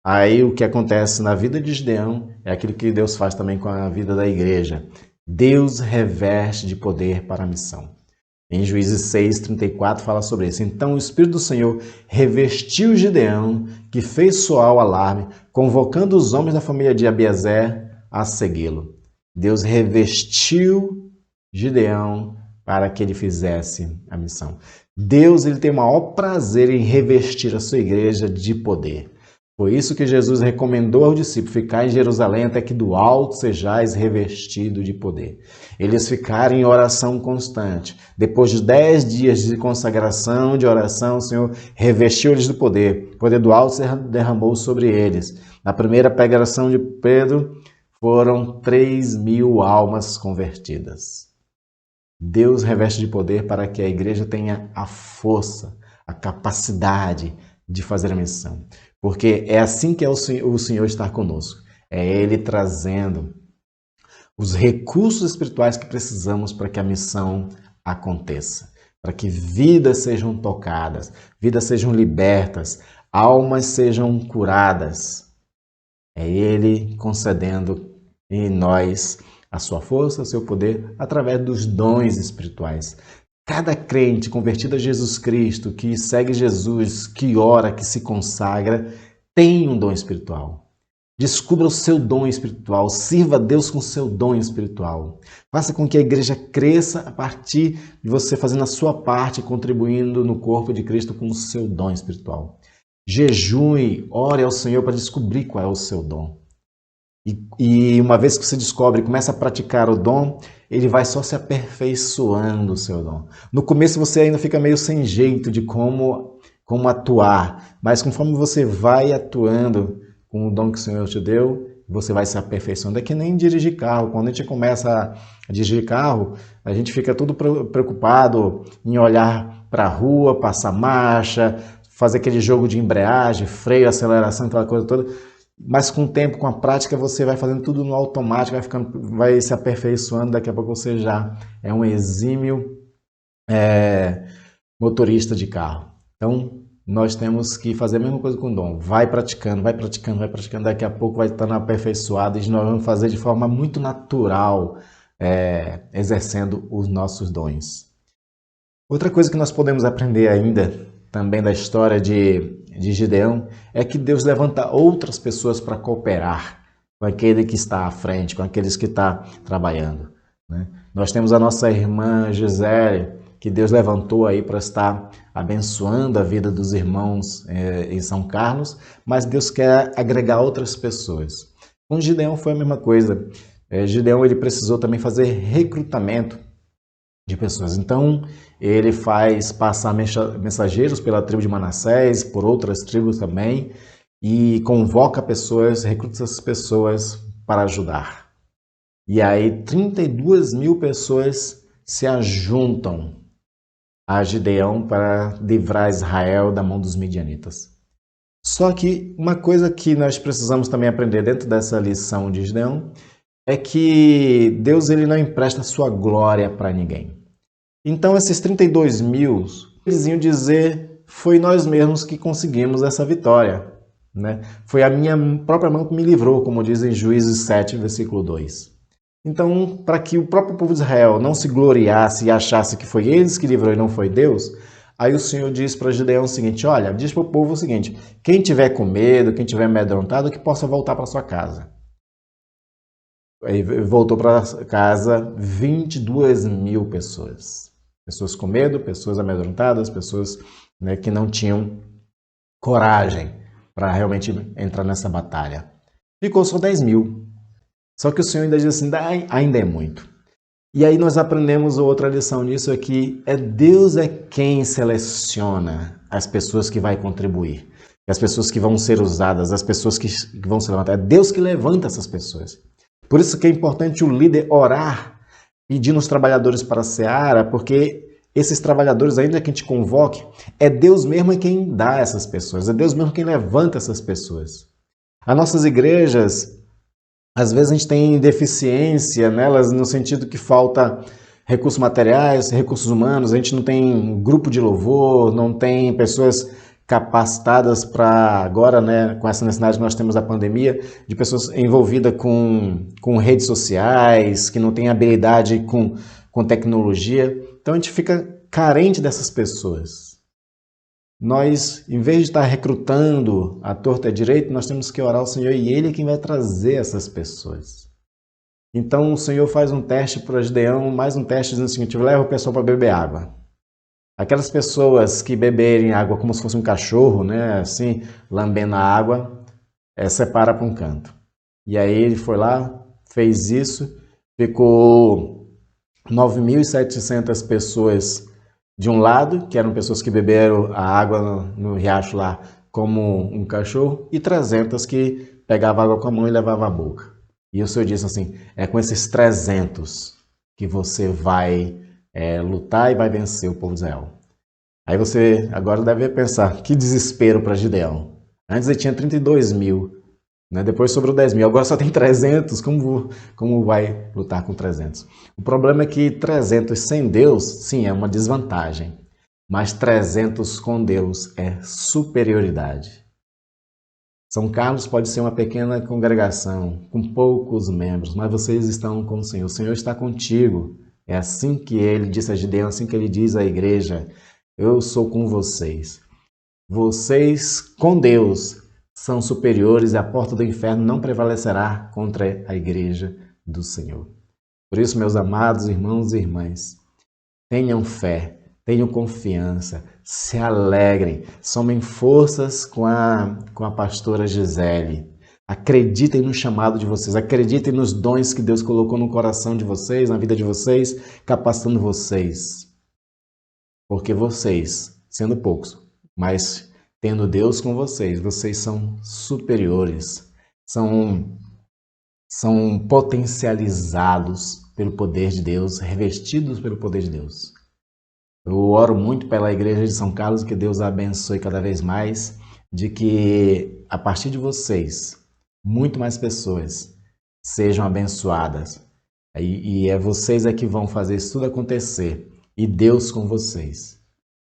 aí o que acontece na vida de Gideão é aquilo que Deus faz também com a vida da igreja. Deus reveste de poder para a missão. Em Juízes 6:34 fala sobre isso. Então o Espírito do Senhor revestiu Gideão, que fez soar o alarme, convocando os homens da família de Abiezer a segui-lo. Deus revestiu Gideão para que ele fizesse a missão. Deus ele tem o maior prazer em revestir a sua igreja de poder. Foi isso que Jesus recomendou ao discípulo, ficar em Jerusalém até que do alto sejais revestido de poder. Eles ficaram em oração constante. Depois de 10 dias de consagração, de oração, o Senhor revestiu eles do poder. O poder do alto se derramou sobre eles. Na primeira pregação de Pedro, foram 3.000 almas convertidas. Deus reveste de poder para que a igreja tenha a força, a capacidade de fazer a missão. Porque é assim que é o Senhor estar conosco. É Ele trazendo os recursos espirituais que precisamos para que a missão aconteça. Para que vidas sejam tocadas, vidas sejam libertas, almas sejam curadas. É Ele concedendo em nós a sua força, o seu poder, através dos dons espirituais. Cada crente convertido a Jesus Cristo, que segue Jesus, que ora, que se consagra, tem um dom espiritual. Descubra o seu dom espiritual, sirva a Deus com o seu dom espiritual. Faça com que a igreja cresça a partir de você fazendo a sua parte, contribuindo no corpo de Cristo com o seu dom espiritual. Jejue, ore ao Senhor para descobrir qual é o seu dom. E uma vez que você descobre e começa a praticar o dom, ele vai só se aperfeiçoando o seu dom. No começo você ainda fica meio sem jeito de como atuar, mas conforme você vai atuando com o dom que o Senhor te deu, você vai se aperfeiçoando. É que nem dirigir carro. Quando a gente começa a dirigir carro, a gente fica tudo preocupado em olhar para a rua, passar marcha, fazer aquele jogo de embreagem, freio, aceleração, aquela coisa toda. Mas com o tempo, com a prática, você vai fazendo tudo no automático, vai se aperfeiçoando, daqui a pouco você já é um exímio motorista de carro. Então, nós temos que fazer a mesma coisa com o dom. Vai praticando, daqui a pouco vai estar aperfeiçoado e nós vamos fazer de forma muito natural, exercendo os nossos dons. Outra coisa que nós podemos aprender ainda, também da história de Gideão, é que Deus levanta outras pessoas para cooperar com aquele que está à frente, com aqueles que estão trabalhando, né? Nós temos a nossa irmã Gisele, que Deus levantou aí para estar abençoando a vida dos irmãos em São Carlos, mas Deus quer agregar outras pessoas. Com Gideão foi a mesma coisa. Gideão ele precisou também fazer recrutamento de pessoas. Então, ele faz passar mensageiros pela tribo de Manassés, por outras tribos também, e convoca pessoas, recruta essas pessoas para ajudar. E aí 32 mil pessoas se ajuntam a Gideão para livrar Israel da mão dos midianitas. Só que uma coisa que nós precisamos também aprender dentro dessa lição de Gideão é que Deus ele não empresta sua glória para ninguém. Então esses 32 mil, eles iam dizer, foi nós mesmos que conseguimos essa vitória, né? Foi a minha própria mão que me livrou, como diz em Juízes 7, versículo 2. Então, para que o próprio povo de Israel não se gloriasse e achasse que foi eles que livrou e não foi Deus, aí o Senhor diz para Gideão o seguinte, olha, diz para o povo o seguinte, quem tiver com medo, quem tiver amedrontado, que possa voltar para sua casa. Aí voltou para casa 22 mil pessoas. Pessoas com medo, pessoas amedrontadas, pessoas, né, que não tinham coragem para realmente entrar nessa batalha. Ficou só 10 mil. Só que o Senhor ainda diz assim, ainda é muito. E aí nós aprendemos outra lição nisso, é que Deus é quem seleciona as pessoas que vai contribuir, as pessoas que vão ser usadas, as pessoas que vão se levantar. É Deus que levanta essas pessoas. Por isso que é importante o líder orar, pedindo os trabalhadores para a seara, porque esses trabalhadores, ainda que a gente convoque, é Deus mesmo quem dá essas pessoas, é Deus mesmo quem levanta essas pessoas. As nossas igrejas, às vezes a gente tem deficiência nelas, no sentido que falta recursos materiais, recursos humanos, a gente não tem grupo de louvor, não tem pessoas capacitadas para agora, né, com essa necessidade que nós temos da pandemia, de pessoas envolvidas com redes sociais, que não têm habilidade com tecnologia. Então a gente fica carente dessas pessoas. Nós, em vez de estar recrutando à torta e à direita, nós temos que orar ao Senhor e Ele é quem vai trazer essas pessoas. Então o Senhor faz um teste para Gideão, mais um teste dizendo o seguinte, leva o pessoal para beber água. Aquelas pessoas que beberem água como se fosse um cachorro, né, assim, lambendo a água, separa para um canto. E aí ele foi lá, fez isso, ficou 9.700 pessoas de um lado, que eram pessoas que beberam a água no riacho lá como um cachorro, e 300 que pegavam água com a mão e levavam à boca. E o Senhor disse assim, é com esses 300 que você vai lutar e vai vencer o povo de Israel. Aí você agora deve pensar, que desespero para Gideão. Antes ele tinha 32 mil, né? Depois sobrou 10 mil, agora só tem 300, como vai lutar com 300? O problema é que 300 sem Deus, sim, é uma desvantagem, mas 300 com Deus é superioridade. São Carlos pode ser uma pequena congregação, com poucos membros, mas vocês estão com o Senhor. O Senhor está contigo. É assim que ele disse a Gideão, assim que ele diz à igreja, eu sou com vocês. Vocês, com Deus, são superiores e a porta do inferno não prevalecerá contra a igreja do Senhor. Por isso, meus amados irmãos e irmãs, tenham fé, tenham confiança, se alegrem, somem forças com a pastora Gisele. Acreditem no chamado de vocês, acreditem nos dons que Deus colocou no coração de vocês, na vida de vocês, capacitando vocês. Porque vocês, sendo poucos, mas tendo Deus com vocês, vocês são superiores, são potencializados pelo poder de Deus, revestidos pelo poder de Deus. Eu oro muito pela igreja de São Carlos, que Deus a abençoe cada vez mais, de que a partir de vocês, muito mais pessoas sejam abençoadas. E é vocês que vão fazer isso tudo acontecer. E Deus com vocês.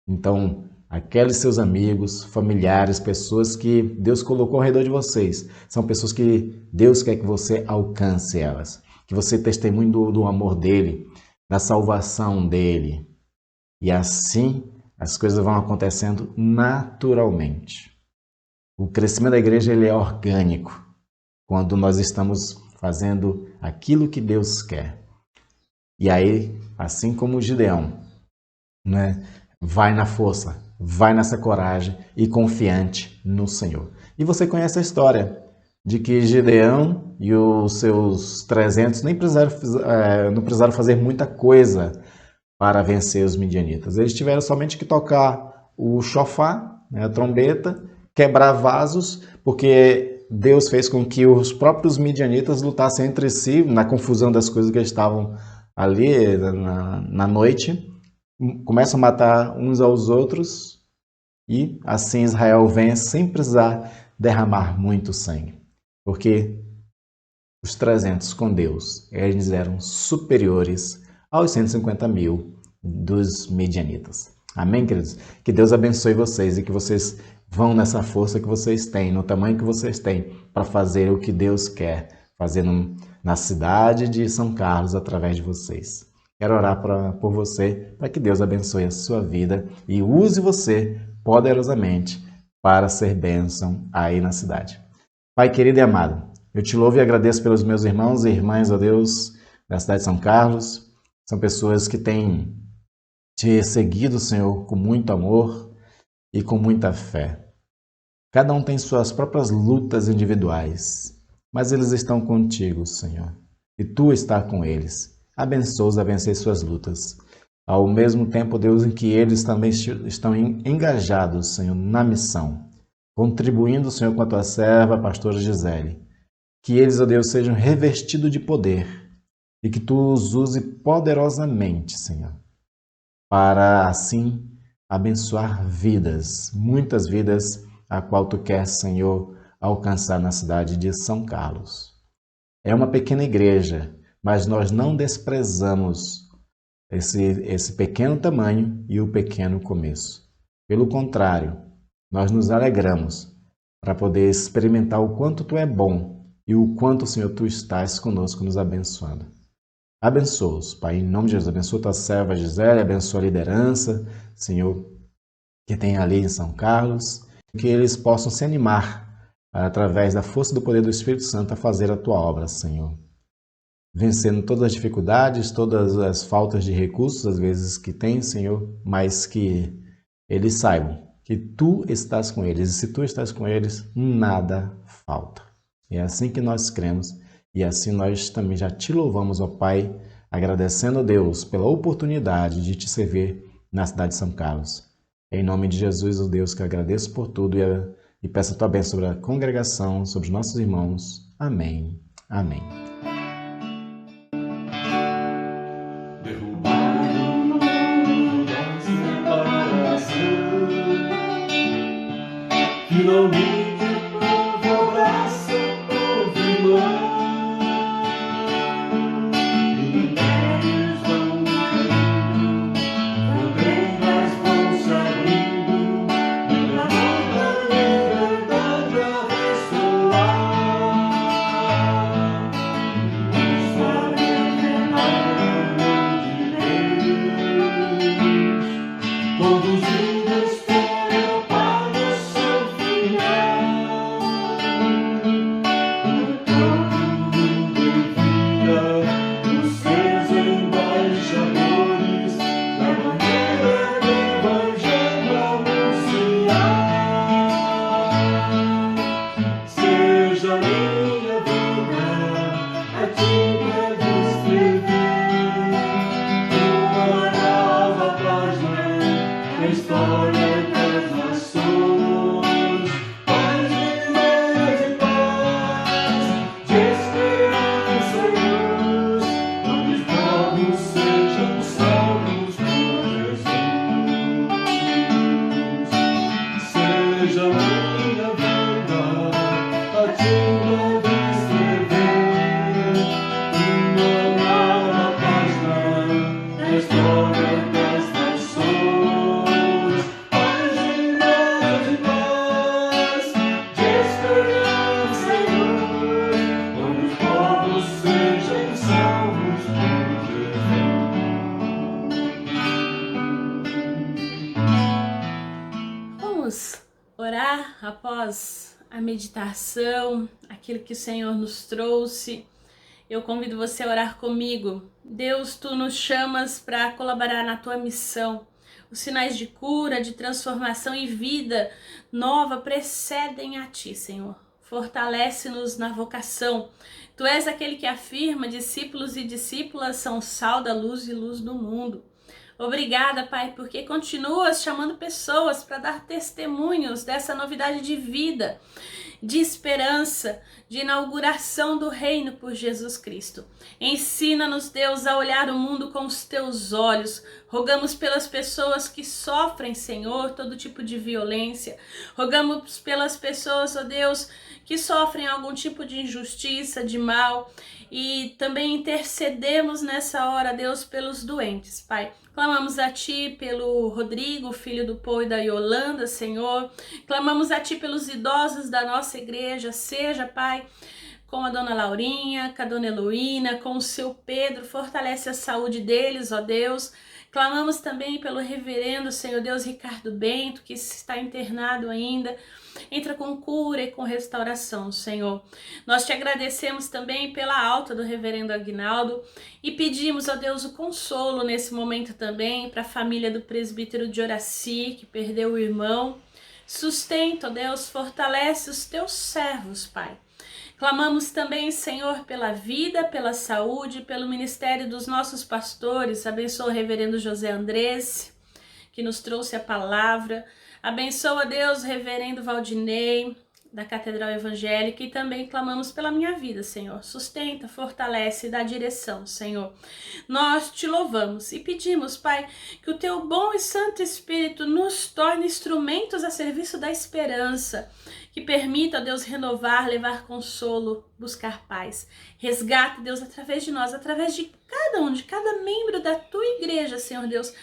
Então, aqueles seus amigos, familiares, pessoas que Deus colocou ao redor de vocês, são pessoas que Deus quer que você alcance elas. Que você testemunhe do amor dele, da salvação dele. E assim, as coisas vão acontecendo naturalmente. O crescimento da igreja ele é orgânico. Quando nós estamos fazendo aquilo que Deus quer. E aí, assim como o Gideão, né, vai na força, vai nessa coragem e confiante no Senhor. E você conhece a história de que Gideão e os seus 300 não precisaram fazer muita coisa para vencer os midianitas. Eles tiveram somente que tocar o shofar, né, a trombeta, quebrar vasos, porque Deus fez com que os próprios midianitas lutassem entre si, na confusão das coisas que estavam ali na noite, começam a matar uns aos outros, e assim Israel vence sem precisar derramar muito sangue, porque os 300 com Deus, eles eram superiores aos 150.000 dos midianitas. Amém, queridos? Que Deus abençoe vocês e que vocês vão nessa força que vocês têm, no tamanho que vocês têm, para fazer o que Deus quer fazer na cidade de São Carlos através de vocês. Quero orar por você, para que Deus abençoe a sua vida e use você poderosamente para ser bênção aí na cidade. Pai querido e amado, eu te louvo e agradeço pelos meus irmãos e irmãs, ó Deus, da cidade de São Carlos. São pessoas que têm te seguido, Senhor, com muito amor e com muita fé. Cada um tem suas próprias lutas individuais, mas eles estão contigo, Senhor, e tu está com eles. Abençoa-os a vencer suas lutas. Ao mesmo tempo, Deus, em que eles também estão engajados, Senhor, na missão, contribuindo, Senhor, com a tua serva, a pastora Gisele. Que eles, ó Deus, sejam revestidos de poder e que tu os use poderosamente, Senhor, para assim abençoar vidas, muitas vidas, a qual tu queres, Senhor, alcançar na cidade de São Carlos. É uma pequena igreja, mas nós não desprezamos esse pequeno tamanho e o pequeno começo. Pelo contrário, nós nos alegramos para poder experimentar o quanto tu é bom e o quanto, Senhor, tu estás conosco nos abençoando. Abençoa-os, Pai, em nome de Jesus. Abençoa tua serva Gisele, abençoa a liderança, Senhor, que tem ali em São Carlos, que eles possam se animar através da força do poder do Espírito Santo a fazer a tua obra, Senhor. Vencendo todas as dificuldades, todas as faltas de recursos, às vezes, que tem, Senhor, mas que eles saibam que tu estás com eles, e se tu estás com eles, nada falta. É assim que nós cremos, e assim nós também já te louvamos, ó Pai, agradecendo a Deus pela oportunidade de te servir na cidade de São Carlos. Em nome de Jesus, ó Deus, que eu agradeço por tudo e peço a tua bênção sobre a congregação, sobre os nossos irmãos. Amém. Amém.
Finalmente o povo abraça o povo irmão. Impérios vão caindo, fronteiras vão se abrindo, e a nova liberdade a ressoar. História eterna de Deus, conduzindo a história para o seu final. Os seus embaixadores na bandeira do Evangelho anunciar. Seja minha vida a tinta de escrever uma nova página na história das nações. Paz e paz, de esperança e luz, onde os povos sejam salvos por Jesus. Seja minha vida a tinta de escrever uma nova página na história das nações. Paz e paz, de esperança e luz, onde os povos sejam salvos por Jesus.
Vamos orar após a meditação, aquilo que o Senhor nos trouxe. Eu convido você a orar comigo. Deus, tu nos chamas para colaborar na tua missão. Os sinais de cura, de transformação e vida nova precedem a ti, Senhor. Fortalece-nos na vocação. Tu és aquele que afirma: discípulos e discípulas são sal da luz e luz do mundo. Obrigada, Pai, porque continuas chamando pessoas para dar testemunhos dessa novidade de vida, de esperança, de inauguração do reino por Jesus Cristo. Ensina-nos, Deus, a olhar o mundo com os teus olhos. Rogamos pelas pessoas que sofrem, Senhor, todo tipo de violência. Rogamos pelas pessoas, ó Deus, que sofrem algum tipo de injustiça, de mal. E também intercedemos nessa hora, Deus, pelos doentes, Pai. Clamamos a Ti pelo Rodrigo, filho do Pô e da Yolanda, Senhor. Clamamos a Ti pelos idosos da nossa igreja. Seja, Pai, com a dona Laurinha, com a dona Heloína, com o seu Pedro. Fortalece a saúde deles, ó Deus. Clamamos também pelo reverendo, Senhor Deus, Ricardo Bento, que está internado ainda. Entra com cura e com restauração, Senhor. Nós te agradecemos também pela alta do reverendo Aguinaldo e pedimos, ó Deus, o consolo nesse momento também para a família do presbítero de Horaci, que perdeu o irmão. Sustenta, ó Deus, fortalece os teus servos, Pai. Clamamos também, Senhor, pela vida, pela saúde, pelo ministério dos nossos pastores. Abençoa o reverendo José Andrés, que nos trouxe a palavra. Abençoa, Deus, o reverendo Valdinei, da Catedral Evangélica, e também clamamos pela minha vida, Senhor. Sustenta, fortalece e dá direção, Senhor. Nós te louvamos e pedimos, Pai, que o teu bom e santo Espírito nos torne instrumentos a serviço da esperança, que permita, Deus, renovar, levar consolo, buscar paz. Resgata, Deus, através de nós, através de cada um, de cada membro da tua igreja, Senhor Deus,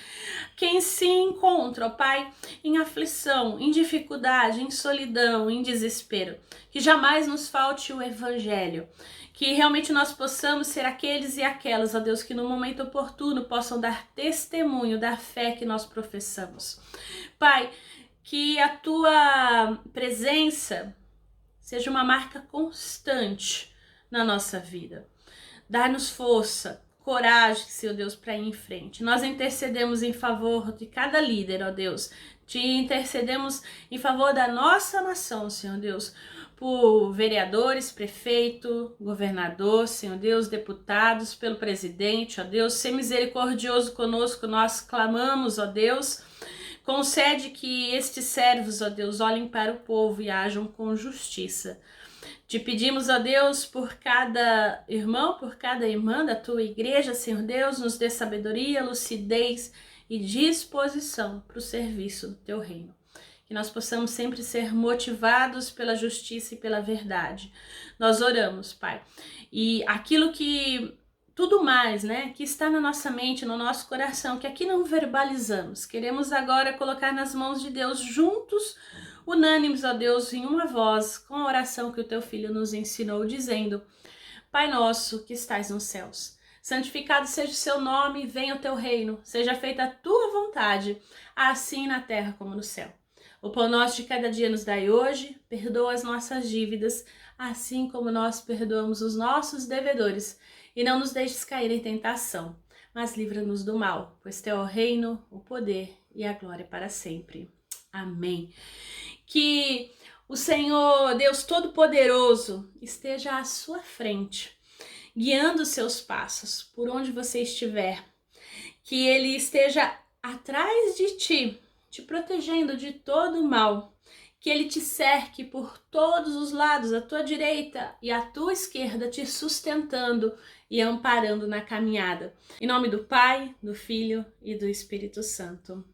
quem se encontra, ó Pai, em aflição, em dificuldade, em solidão, em desespero. Que jamais nos falte o Evangelho. Que realmente nós possamos ser aqueles e aquelas, ó Deus, que no momento oportuno possam dar testemunho da fé que nós professamos. Pai, que a tua presença seja uma marca constante na nossa vida. Dá-nos força, coragem, Senhor Deus, para ir em frente. Nós intercedemos em favor de cada líder, ó Deus. Te intercedemos em favor da nossa nação, Senhor Deus, por vereadores, prefeito, governador, Senhor Deus, deputados, pelo presidente, ó Deus. Ser misericordioso conosco, nós clamamos, ó Deus. Concede que estes servos, ó Deus, olhem para o povo e ajam com justiça. Te pedimos, ó Deus, por cada irmão, por cada irmã da tua igreja, Senhor Deus, nos dê sabedoria, lucidez e disposição para o serviço do teu reino. Que nós possamos sempre ser motivados pela justiça e pela verdade. Nós oramos, Pai. E aquilo que tudo mais, né, que está na nossa mente, no nosso coração, que aqui não verbalizamos, queremos agora colocar nas mãos de Deus juntos, unânimes, ó Deus, em uma voz, com a oração que o teu Filho nos ensinou, dizendo: Pai nosso que estais nos céus, santificado seja o seu nome, venha o teu reino, seja feita a tua vontade, assim na terra como no céu. O pão nosso de cada dia nos dai hoje, perdoa as nossas dívidas, assim como nós perdoamos os nossos devedores, e não nos deixes cair em tentação, mas livra-nos do mal, pois teu é o reino, o poder e a glória para sempre. Amém. Que o Senhor, Deus Todo-Poderoso, esteja à sua frente, guiando os seus passos por onde você estiver. Que Ele esteja atrás de ti, te protegendo de todo o mal. Que Ele te cerque por todos os lados, à tua direita e à tua esquerda, te sustentando e amparando na caminhada. Em nome do Pai, do Filho e do Espírito Santo.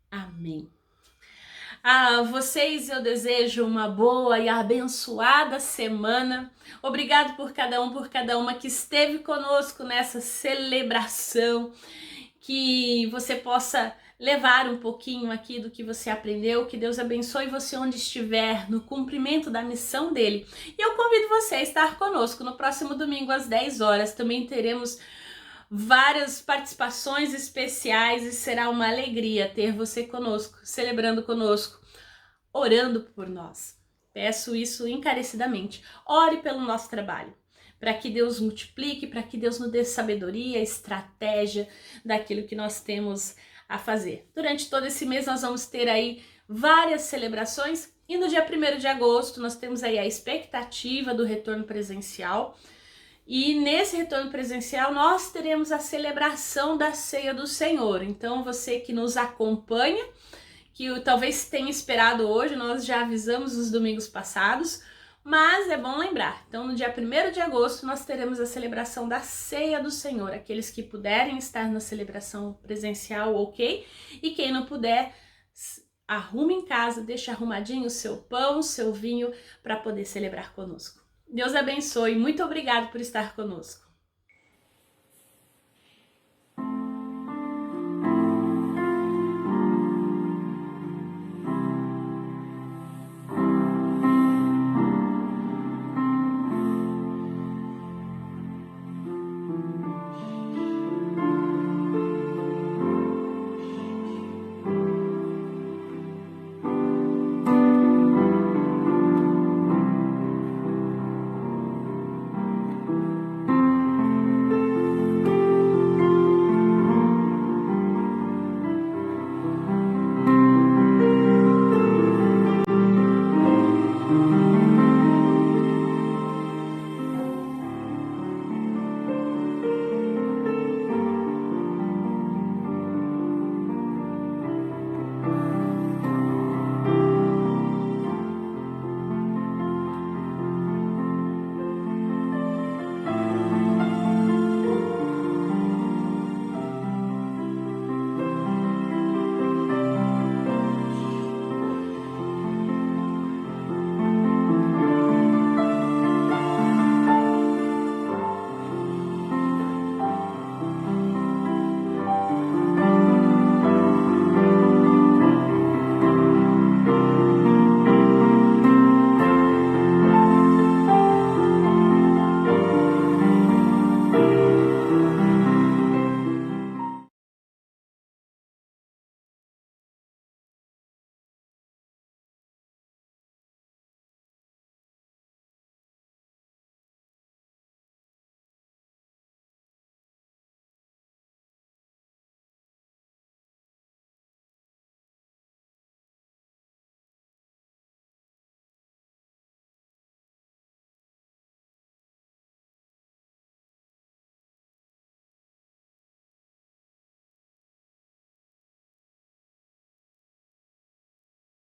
Amém. A vocês eu desejo uma boa e abençoada semana. Obrigado por cada um, por cada uma que esteve conosco nessa celebração. Que você possa levar um pouquinho aqui do que você aprendeu, que Deus abençoe você onde estiver, no cumprimento da missão dele. E eu convido você a estar conosco no próximo domingo às 10 horas. Também teremos várias participações especiais e será uma alegria ter você conosco, celebrando conosco, orando por nós. Peço isso encarecidamente. Ore pelo nosso trabalho, para que Deus multiplique, para que Deus nos dê sabedoria, estratégia daquilo que nós temos a fazer. Durante todo esse mês nós vamos ter aí várias celebrações e no dia 1º de agosto nós temos aí a expectativa do retorno presencial E nesse retorno presencial nós teremos a celebração da Ceia do Senhor. Então você que nos acompanha, que talvez tenha esperado hoje, nós já avisamos os domingos passados, mas é bom lembrar. Então no dia 1º de agosto nós teremos a celebração da Ceia do Senhor. Aqueles que puderem estar na celebração presencial, ok? E quem não puder, arrume em casa, deixe arrumadinho o seu pão, o seu vinho para poder celebrar conosco. Deus abençoe, muito obrigado por estar conosco.